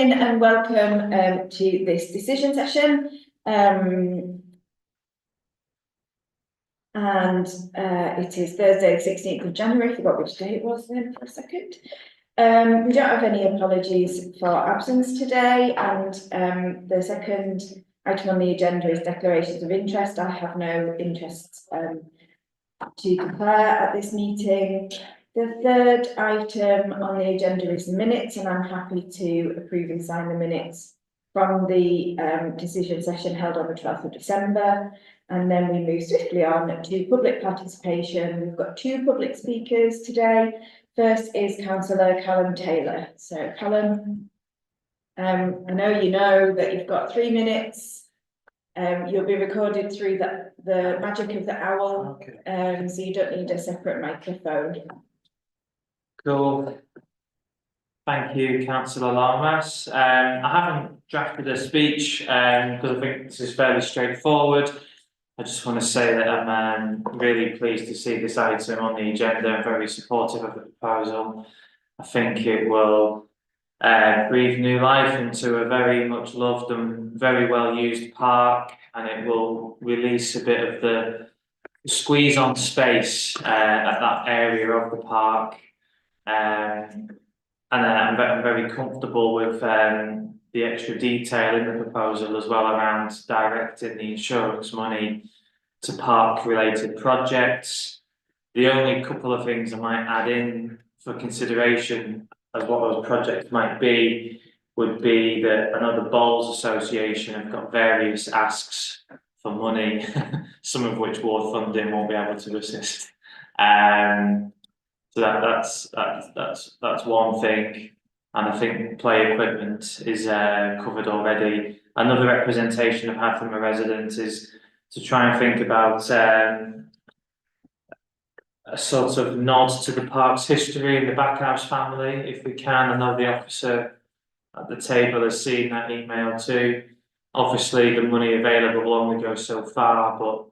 And welcome to this decision session. It is Thursday, the 16th of January. I forgot which day it was then for a second. We don't have any apologies for absence today, and the second item on the agenda is declarations of interest. I have no interests to declare at this meeting. The third item on the agenda is minutes, and I'm happy to approve and sign the minutes from the decision session held on the 12th of December. And then we move swiftly on to public participation. We've got two public speakers today. First is Councillor Callum Taylor. So Callum, I know that you've got 3 minutes. You'll be recorded through the magic of the owl, okay. So you don't need a separate microphone. Cool. Thank you, Councillor Larmas. I haven't drafted a speech because I think this is fairly straightforward. I just want to say that I'm really pleased to see this item on the agenda. I'm very supportive of the proposal. I think it will breathe new life into a very much loved and very well used park, and it will release a bit of the squeeze on space at that area of the park. And I'm very comfortable with the extra detail in the proposal as well around directing the insurance money to park related projects. The only couple of things I might add in for consideration as what those projects might be would be that I know the Bowls Association have got various asks for money, some of which ward funding won't be able to assist. So that's one thing, and I think play equipment is covered already. Another representation I've had from a resident is to try and think about a sort of nod to the park's history and the Backhouse family, if we can. I know the officer at the table has seen that email too. Obviously, the money available will only go so far, but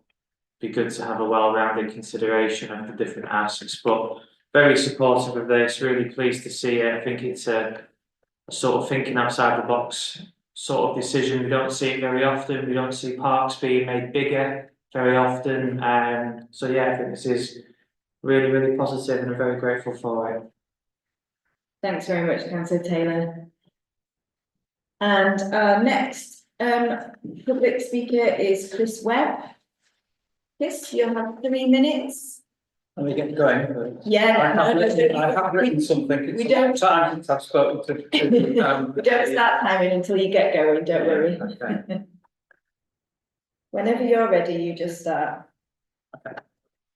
it'd be good to have a well-rounded consideration of the different asks. But very supportive of this, really pleased to see it. I think it's a sort of thinking outside the box sort of decision. We don't see it very often. We don't see parks being made bigger very often. So yeah, I think this is really, really positive, and I'm very grateful for it. Thanks very much, Councillor Taylor. And our next public speaker is Chris Webb. Chris, you'll have 3 minutes. Let me get going. Yeah, I have written something. It's a long time since I've spoken to we don't start timing until you get going, don't worry. Okay. Whenever you're ready, you just start. Okay.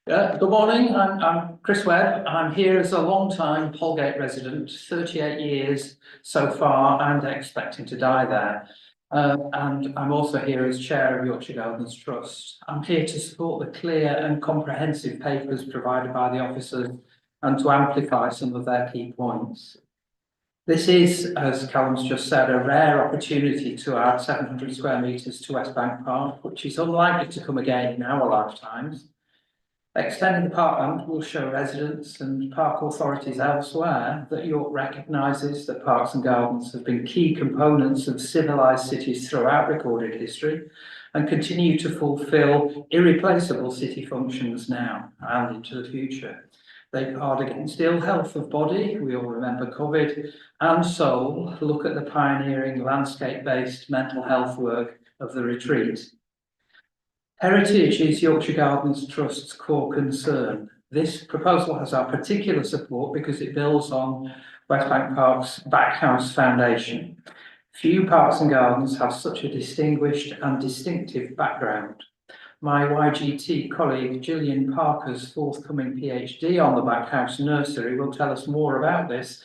Good morning, I'm Chris Webb. I'm here as a long-time Holgate resident, 38 years so far, and expecting to die there. And I'm also here as chair of Yorkshire Gardens Trust. I'm here to support the clear and comprehensive papers provided by the officers and to amplify some of their key points. This is, as Callum's just said, a rare opportunity to add 700 square metres to West Bank Park, which is unlikely to come again in our lifetimes. Extending the parkland will show residents and park authorities elsewhere that York recognises that parks and gardens have been key components of civilised cities throughout recorded history and continue to fulfil irreplaceable city functions now and into the future. They guard against ill health of body, we all remember COVID, and soul. Look at the pioneering landscape-based mental health work of the retreat. Heritage is Yorkshire Gardens Trust's core concern. This proposal has our particular support because it builds on West Bank Park's Backhouse foundation. Few parks and gardens have such a distinguished and distinctive background. My YGT colleague Gillian Parker's forthcoming PhD on the Backhouse nursery will tell us more about this,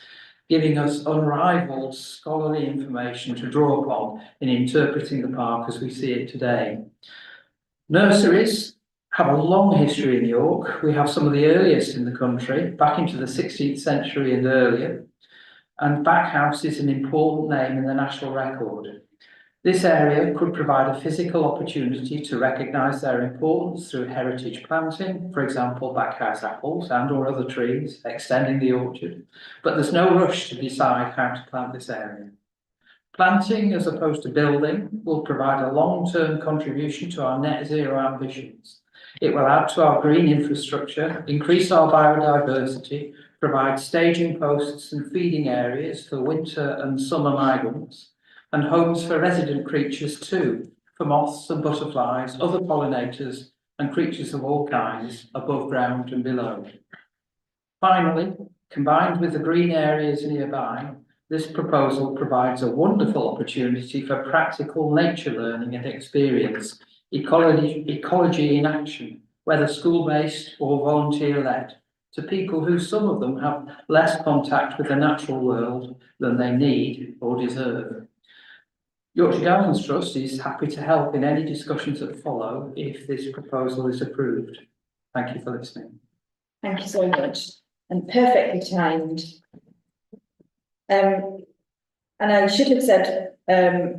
giving us unrivaled scholarly information to draw upon in interpreting the park as we see it today. Nurseries have a long history in York. We have some of the earliest in the country, back into the 16th century and earlier. And Backhouse is an important name in the national record. This area could provide a physical opportunity to recognise their importance through heritage planting, for example, Backhouse apples and or other trees, extending the orchard. But there's no rush to decide how to plant this area. Planting as opposed to building will provide a long-term contribution to our net zero ambitions. It will add to our green infrastructure, increase our biodiversity, provide staging posts and feeding areas for winter and summer migrants, and homes for resident creatures too, for moths and butterflies, other pollinators, and creatures of all kinds, above ground and below. Finally, combined with the green areas nearby, this proposal provides a wonderful opportunity for practical nature learning and experience, ecology in action, whether school-based or volunteer-led, to people who, some of them, have less contact with the natural world than they need or deserve. Yorkshire Gardens Trust is happy to help in any discussions that follow if this proposal is approved. Thank you for listening. Thank you so much, and perfectly timed. And I should have said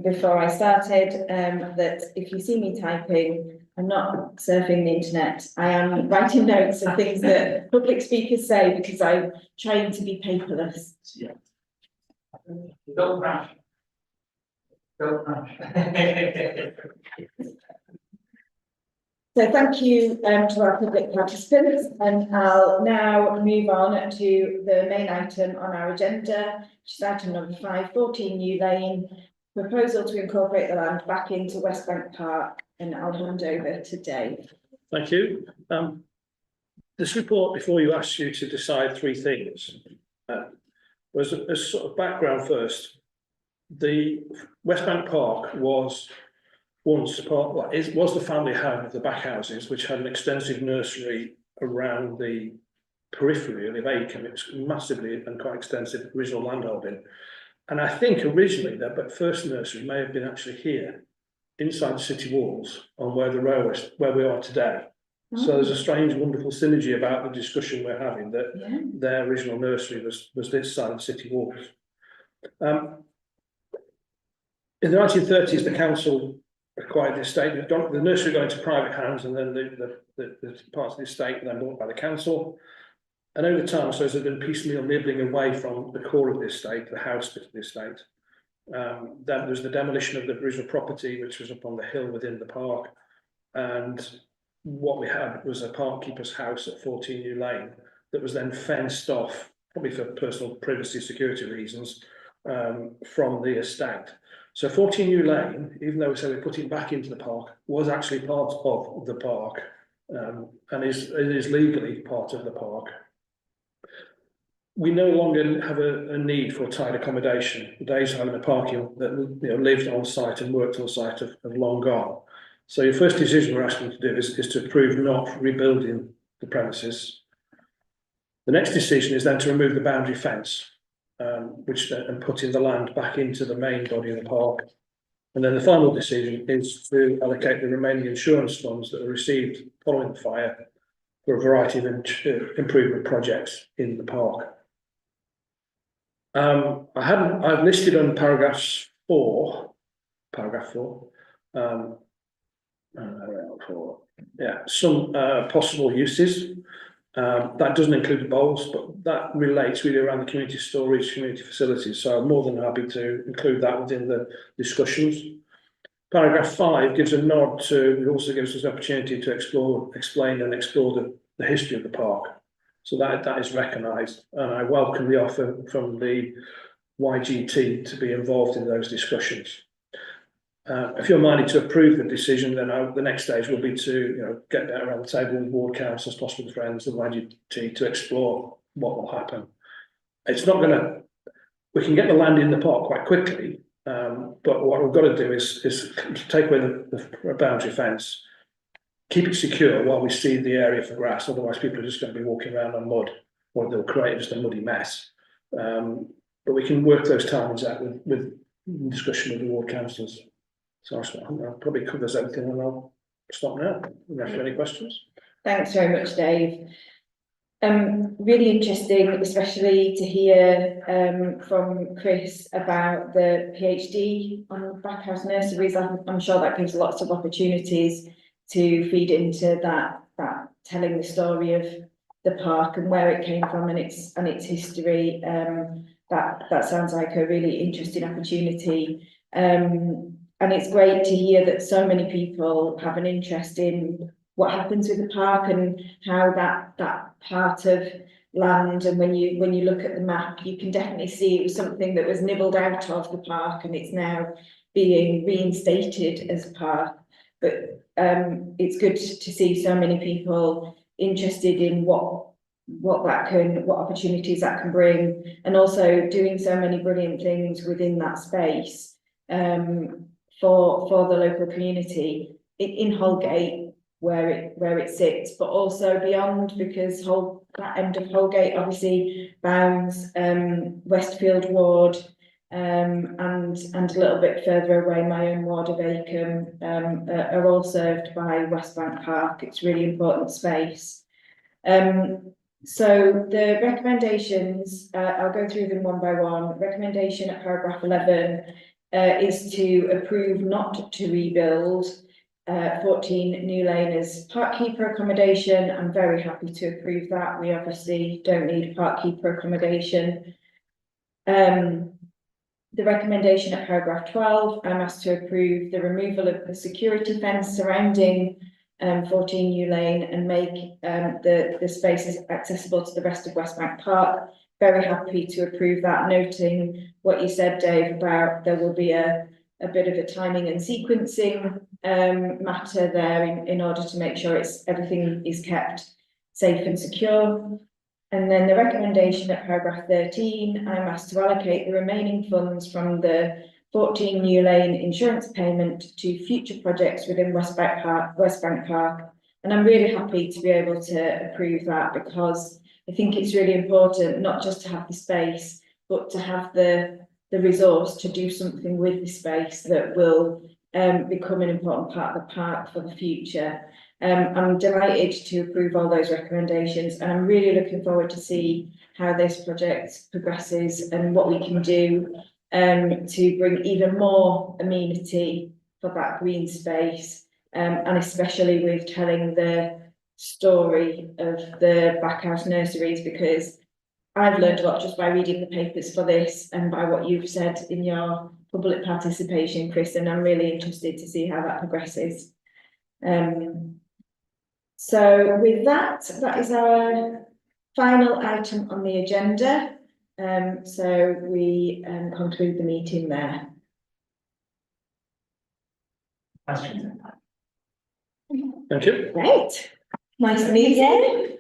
before I started that if you see me typing, I'm not surfing the internet. I am writing notes of things that public speakers say because I'm trying to be paperless. Yeah. Don't crash. Don't crash. So thank you to our public participants, and I'll now move on to the main item on our agenda, which is item number 5, 14 New Lane, proposal to incorporate the land back into West Bank Park, and I'll hand over to Dave. Thank you. This report before you asks you to decide 3 things. Was a sort of background first. The West Bank Park was once part, well, it was the family home of the Backhouses, which had an extensive nursery around the periphery of Acomb. It was massively and quite extensive original landholding. And I think originally the first nursery may have been actually here, inside the city walls, on where the railway, where we are today. So there's a strange, wonderful synergy about the discussion we're having that their original nursery was this side of the city walls. In the 1930s, the council acquired the estate. The nursery got into private hands, and then the parts of the estate were then bought by the council. And over time, so there's been piecemeal nibbling away from the core of the estate, the house bit of the estate. Then there was the demolition of the original property, which was up on the hill within the park. And what we had was a park keeper's house at 14 New Lane that was then fenced off, probably for personal privacy security reasons, from the estate. So 14 New Lane, even though we say we're putting it back into the park, was actually part of the park, and is legally part of the park. We no longer have a need for tied accommodation. The days of having a parking that lived on site and worked on site have long gone. So your first decision we're asking to do is to approve not rebuilding the premises. The next decision is then to remove the boundary fence, and putting the land back into the main body of the park. And then the final decision is to allocate the remaining insurance funds that were received following the fire for a variety of improvement projects in the park. I've listed on paragraph 4, some possible uses. That doesn't include the bowls, but that relates really around the community storage, community facilities. So I'm more than happy to include that within the discussions. Paragraph 5 gives a nod to, it also gives us an opportunity to explain and explore the history of the park. So that is recognised, and I welcome the offer from the YGT to be involved in those discussions. If you're minded to approve the decision, then the next stage will be to get that around the table with ward councils, possible friends, and YGT to explore what will happen. It's not going to. We can get the land in the park quite quickly, but what we've got to do is take away the boundary fence, keep it secure while we seed the area for grass. Otherwise, people are just going to be walking around on mud, or they'll create just a muddy mess. But we can work those timings out with discussion with the ward councillors. So that probably covers everything, and I'll stop now. Unless you have any questions. Thanks very much, Dave. Really interesting, especially to hear from Chris about the PhD on backhouse nurseries. I'm sure that gives lots of opportunities to feed into that telling the story of the park and where it came from and its history. that sounds like a really interesting opportunity. And it's great to hear that so many people have an interest in what happens with the park and how that part of land, and when you look at the map, you can definitely see it was something that was nibbled out of the park and it's now being reinstated as a park. But it's good to see so many people interested in what opportunities that can bring, and also doing so many brilliant things within that space for the local community in Holgate, where it sits, but also beyond, because that end of Holgate obviously bounds Westfield ward, and a little bit further away, my own ward of Acomb, are all served by Westbank Park. It's really important space. So the recommendations, I'll go through them one by one. Recommendation at paragraph 11 is to approve not to rebuild 14 New Lane as parkkeeper accommodation. I'm very happy to approve that. We obviously don't need parkkeeper accommodation. The recommendation at paragraph 12, I'm asked to approve the removal of the security fence surrounding 14 New Lane and make the spaces accessible to the rest of Westbank Park. Very happy to approve that, noting what you said, Dave, about there will be a bit of a timing and sequencing matter there in order to make sure everything is kept safe and secure. And then the recommendation at paragraph 13, I'm asked to allocate the remaining funds from the 14 New Lane insurance payment to future projects within Westbank Park. And I'm really happy to be able to approve that, because I think it's really important not just to have the space, but to have the resource to do something with the space that will become an important part of the park for the future. I'm delighted to approve all those recommendations, and I'm really looking forward to see how this project progresses and what we can do to bring even more amenity for that green space, and especially with telling the story of the Backhouse nurseries, because I've learned a lot just by reading the papers for this and by what you've said in your public participation, Chris, and I'm really interested to see how that progresses. So with that is our final item on the agenda. So we conclude the meeting there. Thank you. Great. Nice to meet you.